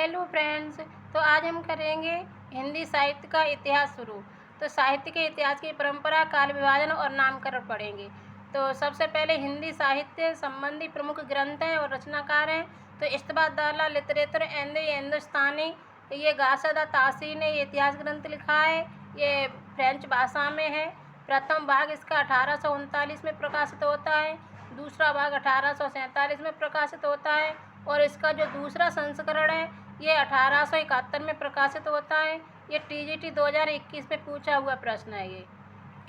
Hello friends. तो आज हम करेंगे हिंदी साहित्य का इतिहास शुरू। तो साहित्य के इतिहास की परंपरा, काल विभाजन और नामकरण पढ़ेंगे। तो सबसे पहले हिंदी साहित्य संबंधी प्रमुख ग्रंथ हैं और रचनाकार हैं। तो इस्तबादाला लिटरेचर एंड हिंदुस्तानी, ये गासदा तासी ने ये इतिहास ग्रंथ लिखा है। ये फ्रेंच भाषा में है। प्रथम भाग इसका 1839 में प्रकाशित होता है। दूसरा भाग 1847 में प्रकाशित होता है और इसका जो दूसरा संस्करण है ये 1871 में प्रकाशित होता है। ये TGT 2021 में पूछा हुआ प्रश्न है ये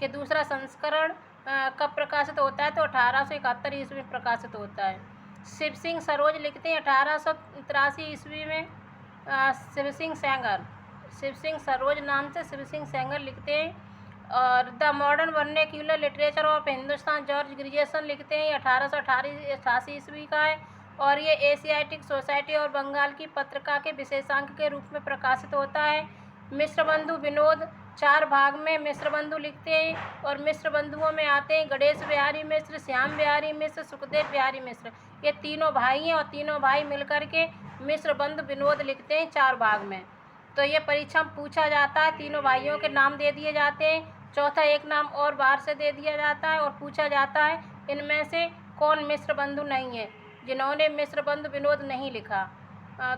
कि दूसरा संस्करण कब प्रकाशित होता है। तो 1871 ईस्वी में प्रकाशित होता है। शिव सिंह सरोज लिखते हैं 1883 ईस्वी में। शिव सिंह सरोज नाम से शिव सिंह सेंगर लिखते हैं। और the modern vernacular literature of Hindustan George Grierson लिखते हैं। 1888 ईस्वी का है और ये एशियाटिक सोसाइटी और बंगाल की पत्रिका के विशेषांक के रूप में प्रकाशित होता है। मिश्र बंधु विनोद 4 भाग में मिश्र बंधु लिखते हैं और मिश्र बंधुओं में आते हैं गणेश बिहारी मिश्र, श्याम बिहारी मिश्र, सुखदेव बिहारी मिश्र। ये तीनों भाई हैं और तीनों भाई मिलकर के मिश्र बंधु विनोद लिखते हैं 4 भाग में। तो ये परीक्षा में पूछा जाता है। तीनों भाइयों के नाम दे दिए जाते हैं। चौथा एक नाम और बाहर से दे दिया जाता है और पूछा जाता है इनमें से कौन मिश्र बंधु नहीं है, जिन्होंने मिश्र बंधु विनोद नहीं लिखा।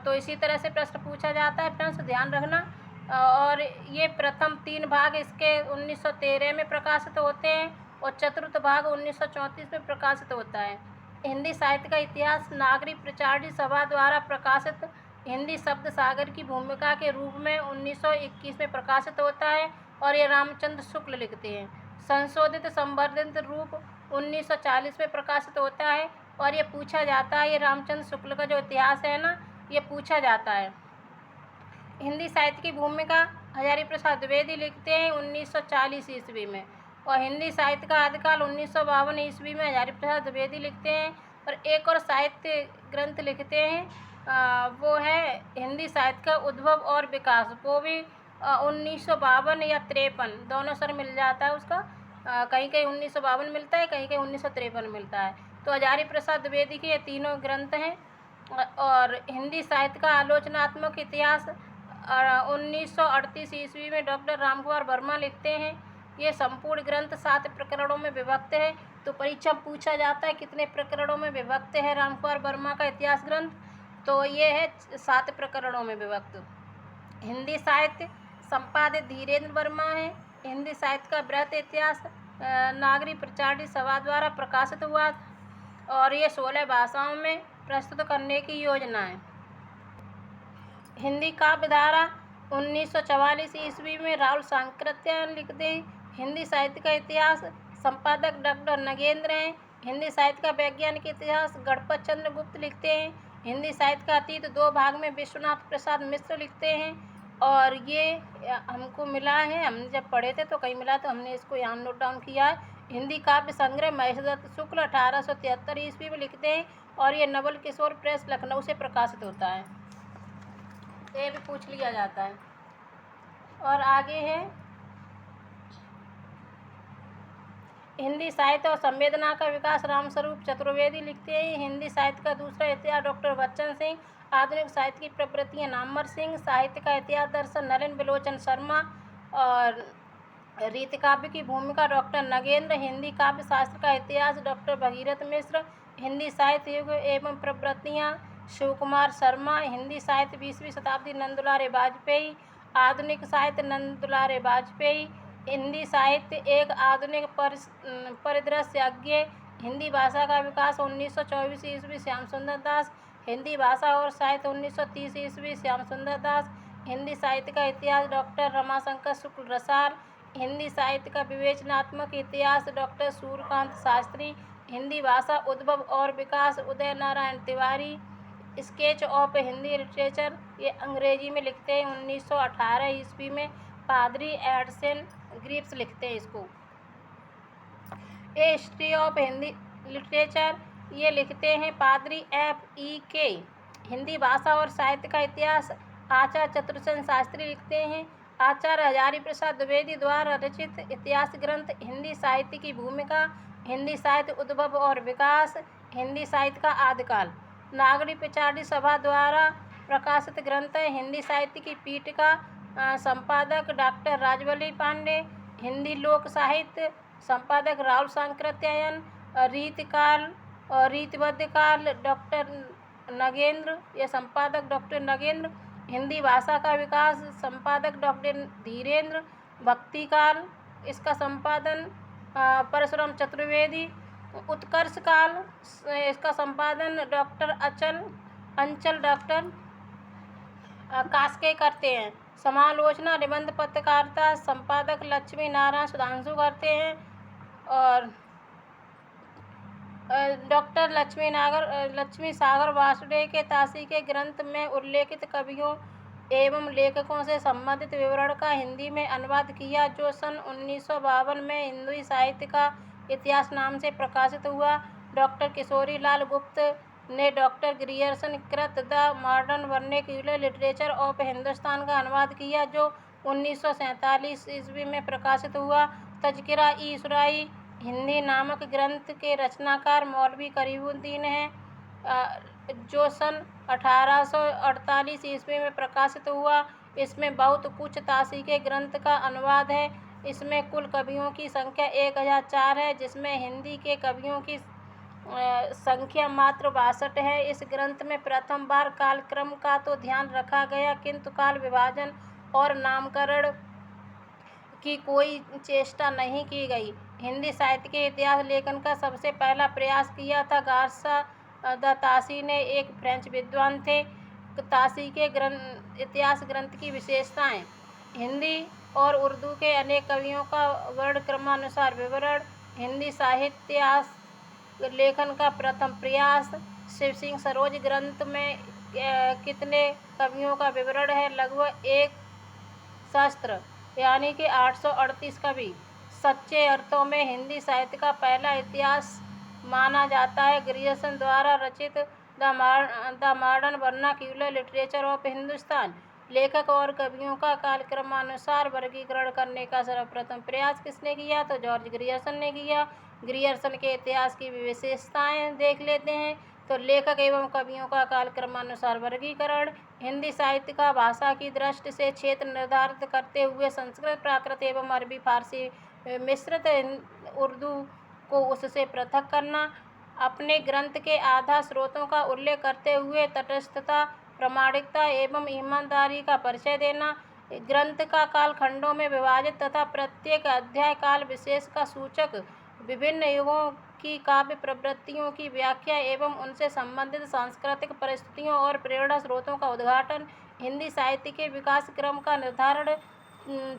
तो इसी तरह से प्रश्न पूछा जाता है। फ्रेंड्स ध्यान रखना। और ये प्रथम 3 भाग इसके 1913 में प्रकाशित होते हैं और चतुर्थ भाग 1934 में प्रकाशित होता है। हिंदी साहित्य का इतिहास नागरी प्रचारणी सभा द्वारा प्रकाशित हिंदी शब्द सागर की भूमिका के रूप में 1921 में प्रकाशित होता है और ये रामचंद्र शुक्ल लिखते हैं। संशोधित संवर्धित रूप 1940 में प्रकाशित होता है और ये पूछा जाता है, ये रामचंद्र शुक्ल का जो इतिहास है ना, ये पूछा जाता है। हिंदी साहित्य की भूमिका हजारी प्रसाद द्विवेदी लिखते हैं 1940 ईस्वी में और हिंदी साहित्य का आदिकाल 1952 ईस्वी में हजारी प्रसाद द्विवेदी लिखते हैं। और एक और साहित्य ग्रंथ लिखते हैं, वो है हिंदी साहित्य का उद्भव और विकास। वो भी 1952 या 53 दोनों सर मिल जाता है उसका। कहीं कहीं 1952 मिलता है, कहीं कहीं 1953 मिलता है। तो हजारी प्रसाद द्विवेदी के ये तीनों ग्रंथ हैं। और हिंदी साहित्य का आलोचनात्मक इतिहास 1938 ईस्वी में डॉक्टर रामकुमार वर्मा लिखते हैं। ये संपूर्ण ग्रंथ 7 प्रकरणों में विभक्त है। तो परीक्षा पूछा जाता है कितने प्रकरणों में विभक्त है रामकुमार वर्मा का इतिहास ग्रंथ। तो ये है 7 प्रकरणों में विभक्त। हिंदी साहित्य संपादित धीरेन्द्र वर्मा है। हिंदी साहित्य का बृहत इतिहास नागरी प्रचारणी सभा द्वारा प्रकाशित हुआ और ये 16 भाषाओं में प्रस्तुत करने की योजना है। हिंदी काव्यधारा 1944 ईस्वी में राहुल सांकृत्य लिखते हैं। हिंदी साहित्य का इतिहास संपादक डॉक्टर नगेंद्र हैं। हिंदी साहित्य का वैज्ञानिक इतिहास गणपत चंद्र गुप्त लिखते हैं। हिंदी साहित्य का अतीत 2 भाग में विश्वनाथ प्रसाद मिश्र लिखते हैं और ये हमको मिला है, हमने जब पढ़े थे तो कहीं मिला तो हमने इसको यहाँ नोट डाउन किया है। हिंदी काव्य संग्रह महेश दत्त शुक्ल 1873 ईस्वी में लिखते हैं और ये नवल किशोर प्रेस लखनऊ से प्रकाशित होता है। ये भी पूछ लिया जाता है। और आगे है हिंदी साहित्य और संवेदना का विकास रामस्वरूप चतुर्वेदी लिखते हैं। हिंदी साहित्य का दूसरा इतिहास डॉक्टर बच्चन सिंह। आधुनिक साहित्य की प्रवृत्तियाँ नामवर सिंह। साहित्य का इतिहास दर्शन नरेंद्र बिलोचन शर्मा और रीति काव्य की भूमिका डॉक्टर नगेंद्र। हिंदी काव्य शास्त्र का इतिहास डॉक्टर भगीरथ मिश्र। हिंदी साहित्य युग एवं प्रवृत्तियाँ शिव कुमार शर्मा। हिंदी साहित्य 20वीं शताब्दी नंदुलारे वाजपेयी। आधुनिक साहित्य नंदुलारे वाजपेयी। हिंदी साहित्य एक आधुनिक परिदृश्यज्ञ। हिंदी भाषा का विकास 1924 ईस्वी श्याम सुंदर दास। हिंदी भाषा और साहित्य 1930 ईस्वी श्याम सुंदर दास। हिंदी साहित्य का इतिहास डॉक्टर रमाशंकर शुक्ल रसाल। हिंदी साहित्य का विवेचनात्मक इतिहास डॉक्टर सूर्यकांत शास्त्री। हिंदी भाषा उद्भव और विकास Uday Narayan Tiwari. Sketch of Hindi literature, ये अंग्रेजी में लिखते हैं 1918 ईस्वी में पादरी एडसन ग्रिप्स लिखते हैं इसको। ए हिस्ट्री ऑफ हिंदी लिटरेचर, ये लिखते हैं पादरी FEK। हिंदी भाषा और साहित्य का इतिहास आचार्य चतुरसेन शास्त्री लिखते हैं। आचार्य हजारी प्रसाद द्विवेदी द्वारा रचित इतिहास ग्रंथ हिंदी साहित्य की भूमिका। हिंदी साहित्य उद्भव और विकास। हिंदी साहित्य का आदिकाल। नागरी प्रचारणी सभा द्वारा प्रकाशित ग्रंथ है। हिंदी साहित्य की पीठ का संपादक डॉक्टर राजवल्ली पांडे। हिंदी लोक साहित्य संपादक राहुल सांकृत्यायन। रीतिकाल और रीतिबद्ध काल डॉक्टर नगेंद्र, ये संपादक डॉक्टर नगेंद्र। हिंदी भाषा का विकास संपादक डॉक्टर धीरेन्द्र। भक्ति काल, इसका संपादन परशुराम चतुर्वेदी। उत्कर्ष काल, इसका संपादन डॉक्टर अंचल डॉक्टर कास्के करते हैं। समालोचना निबंध पत्रकारिता संपादक लक्ष्मी नारायण सुधांशु करते हैं। और डॉक्टर लक्ष्मी सागर वासुदेव के ताशी के ग्रंथ में उल्लेखित कवियों एवं लेखकों से संबंधित विवरण का हिंदी में अनुवाद किया, जो सन 1952 में हिंदी साहित्य का इतिहास नाम से प्रकाशित हुआ। डॉक्टर किशोरी लाल गुप्त ने डॉक्टर ग्रियर्सन कृत the modern vernacular literature of Hindustan का अनुवाद किया, जो 1947 ईस्वी में प्रकाशित हुआ। तज़किरा-ई-शुराई हिंदी नामक ग्रंथ के रचनाकार मौलवी करीमुद्दीन हैं, जो सन 1848 ईस्वी में प्रकाशित हुआ। इसमें बहुत कुछ ताशी के ग्रंथ का अनुवाद है। इसमें कुल कवियों की संख्या 1004 है, जिसमें हिंदी के कवियों की संख्या मात्र 62 है। इस ग्रंथ में प्रथम बार कालक्रम का तो ध्यान रखा गया, किंतु काल विभाजन और नामकरण की कोई चेष्टा नहीं की गई। हिंदी साहित्य के इतिहास लेखन का सबसे पहला प्रयास किया था गार्सा द ताशी ने, एक फ्रेंच विद्वान थे। ताशी के इतिहास ग्रंथ की विशेषताएं: हिंदी और उर्दू के अनेक कवियों का वर्णक्रमानुसार विवरण। हिंदी साहित्यास लेखन का प्रथम प्रयास। शिव सिंह सरोज ग्रंथ में कितने कवियों का विवरण है? लगभग 1 सहस्त्र, यानी कि 838 कवि। सच्चे अर्थों में हिंदी साहित्य का पहला इतिहास माना जाता है ग्रियर्सन द्वारा रचित the modern vernacular literature of Hindustan. लेखक और कवियों का कालक्रमानुसार वर्गीकरण करने का सर्वप्रथम प्रयास किसने किया? तो जॉर्ज ग्रियर्सन ने किया। ग्रियर्सन के इतिहास की विशेषताएं देख लेते हैं। तो लेखक एवं कवियों का कालक्रमानुसार वर्गीकरण। हिंदी साहित्य का भाषा की दृष्टि से क्षेत्र निर्धारित करते हुए संस्कृत, प्राकृत एवं अरबी फारसी मिश्रित उर्दू को उससे पृथक करना। अपने ग्रंथ के आधार स्रोतों का उल्लेख करते हुए तटस्थता, प्रामाणिकता एवं ईमानदारी का परिचय देना। ग्रंथ का काल खंडों में विभाजित तथा प्रत्येक अध्याय काल विशेष का सूचक। विभिन्न युगों की काव्य प्रवृत्तियों की व्याख्या एवं उनसे संबंधित सांस्कृतिक परिस्थितियों और प्रेरणा स्रोतों का उद्घाटन। हिंदी साहित्य के विकास क्रम का निर्धारण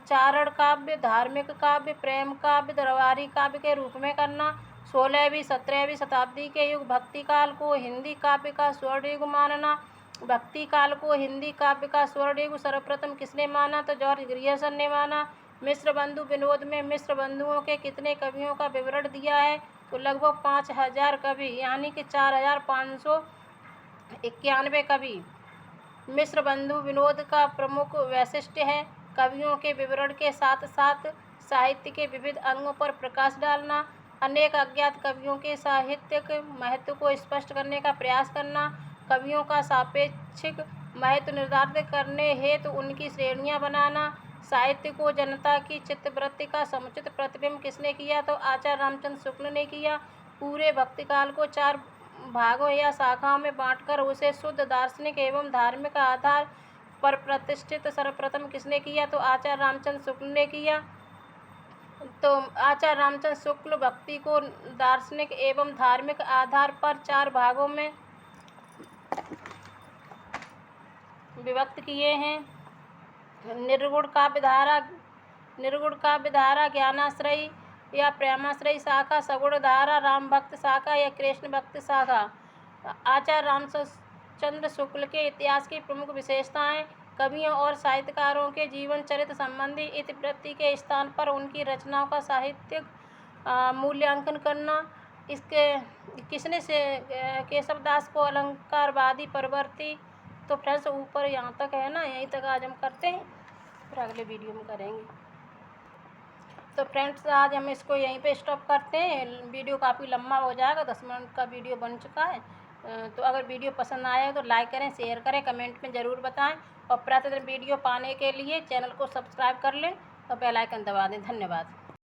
चारण काव्य, धार्मिक काव्य, प्रेम काव्य, दरबारी काव्य के रूप में करना। 16वीं 17वीं शताब्दी के युग भक्ति काल को हिंदी काव्य का स्वर्ण युग मानना। भक्ति काल को हिंदी काव्य का स्वर्ण युग सर्वप्रथम किसने माना? तो जॉर्ज ग्रियर्सन ने माना। मिश्र बंधु विनोद में मिश्र बंधुओं के कितने कवियों का विवरण दिया है? तो लगभग 5000 कवि, यानी कि 4591 कवि। मिश्र बंधु विनोद का प्रमुख वैशिष्ट्य है कवियों के विवरण के साथ साथ साहित्य के विविध अंगों पर प्रकाश डालना, अनेक अज्ञात कवियों के साहित्यिक महत्व को स्पष्ट करने का प्रयास करना, कवियों का सापेक्षिक महत्व निर्धारित करने हेतु उनकी श्रेणियां बनाना। साहित्य को जनता की चित्तवृत्ति का समुचित प्रतिबिंब किसने किया? तो आचार्य रामचंद्र शुक्ल ने किया। पूरे भक्ति काल को 4 भागों या शाखाओं में बांटकर उसे शुद्ध दार्शनिक एवं धार्मिक आधार पर प्रतिष्ठित सर्वप्रथम किसने किया? तो आचार्य रामचंद्र शुक्ल ने किया। तो आचार्य रामचंद्र शुक्ल भक्ति को दार्शनिक एवं धार्मिक आधार पर 4 भागों में विभक्त किए हैं। निर्गुण काव्य धारा, ज्ञानाश्रयी या प्रेमाश्रयी शाखा, सगुण धारा, राम भक्त शाखा या कृष्ण भक्त शाखा। आचार्य रामचंद्र शुक्ल के इतिहास की प्रमुख विशेषताएं: कवियों और साहित्यकारों के जीवन चरित्र संबंधी इतिवृत्ति के स्थान पर उनकी रचनाओं का साहित्यिक मूल्यांकन करना। इसके किसने से केशवदास को अलंकारवादी प्रवृत्ति। तो फ्रेंड्स ऊपर यहाँ तक है ना, यहीं तक आज हम करते हैं, फिर अगले वीडियो में करेंगे। तो फ्रेंड्स आज हम इसको यहीं पे स्टॉप करते हैं। वीडियो काफ़ी लंबा हो जाएगा, 10 मिनट का वीडियो बन चुका है। तो अगर वीडियो पसंद आया तो लाइक करें, शेयर करें, कमेंट में ज़रूर बताएं और प्रतिदिन वीडियो पाने के लिए चैनल को सब्सक्राइब कर लें और बेल आइकन दबा दें। धन्यवाद।